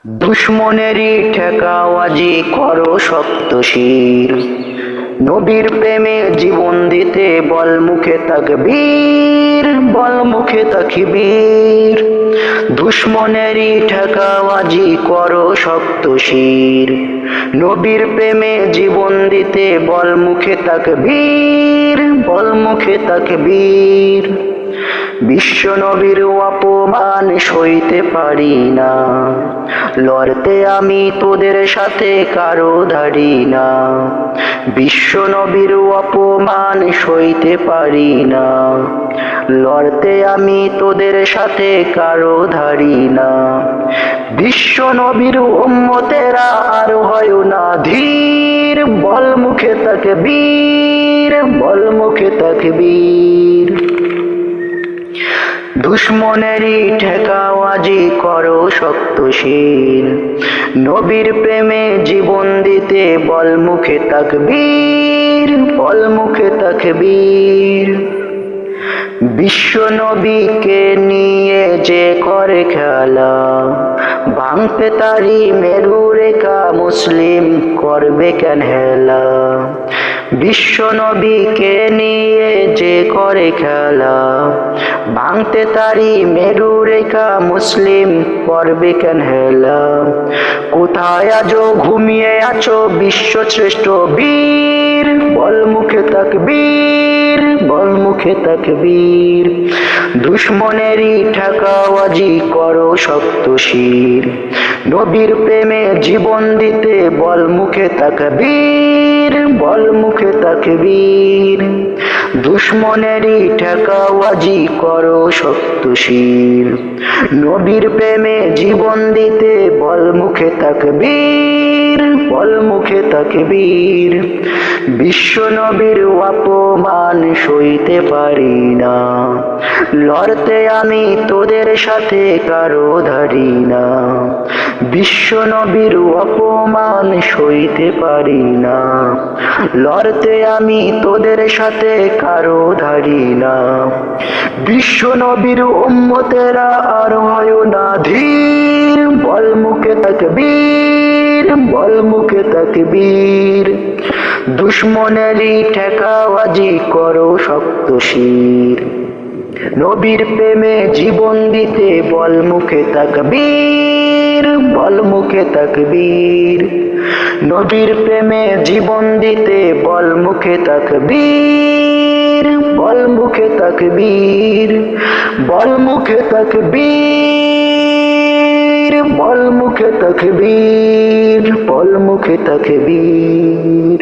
দুশ্মনেরই ঠেকাওয়াজি করো শক্ত শির, নবীর প্রেমে জীবন দিতে বল মুখে তাকবীর, বল মুখে তাকবীর। দুশ্মনেরই ঠেকাওয়াজি করো শক্ত শির, নবীর প্রেমে জীবন দিতে বল মুখে তাকবীর, বল মুখে তাকবীর। বিশ্ব নবীর অপমান সইতে পারি না, লড়তে আমি তোদের সাথে কারো ধারি না। বিশ্ব নবীর অপমান সইতে পারি না, লড়তে আমি তোদের সাথে কারো ধারি না। বিশ্ব নবীর উম্মতেরা আর হয় না ধীর, বল মুখে তাকবীর, বল মুখে তাকবীর। দুশ্মনেরই ঠেকাওয়াজি করো শক্ত শির, নবীর প্রেমে জীবন দিতে বল মুখে তাকবীর, বল মুখে তাকবীর। বিশ্ব নবীকে নিয়ে যে করে খেলা, ভাঙতে তারি মেরু রেখা মুসলিম করবে কেন হেলা। বিশ্ব নবীকে নিয়ে যে করে খেলা, ভাঙতে তারি মেরু রেখা মুসলিম করবে কেন হেলা। কোথায় আজো ঘুমিয়ে আছো বিশ্ব শ্রেষ্ঠ বীর, বল মুখে তাকবীর, বল মুখে তাকবীর। দুশ্মনেরই ঠেকাওয়াজি করো শক্ত শির, নবীর প্রেমে জীবন দিতে বল মুখে তাকবীর, বল মুখে তাকবীর। দুশ্মনেরই ঠেকাওয়াজি করো শক্ত শির, নবীর প্রেমে জীবন দিতে বল মুখে তাকবীর, বল মুখে তাকবীর। বিশ্ব নবীর অপমান সইতে পারি না, লড়তে আমি তোদের সাথে কারো ধারি না। বিশ্ব নবীর অপমান সইতে পারি না, লড়তে আমি তোদের সাথে কারো ধারি না। বিশ্ব নবীর উম্মতেরা আর হয় না ধীর, বল মুখে তাকবীর, বল মুখে তাকবীর। দুশ্মনেরই ঠেকাওয়াজি করো শক্ত শির, নবীর প্রেমে জীবন দিতে বল মুখে তাকবীর, বল মুখে তাকবীর। নবীর প্রেমে জীবন দিতে বল মুখে তাকবীর, বল মুখে তাকবীর, বল মুখে তাকবীর, বল মুখে তাকবীর, বল মুখে তাকবীর।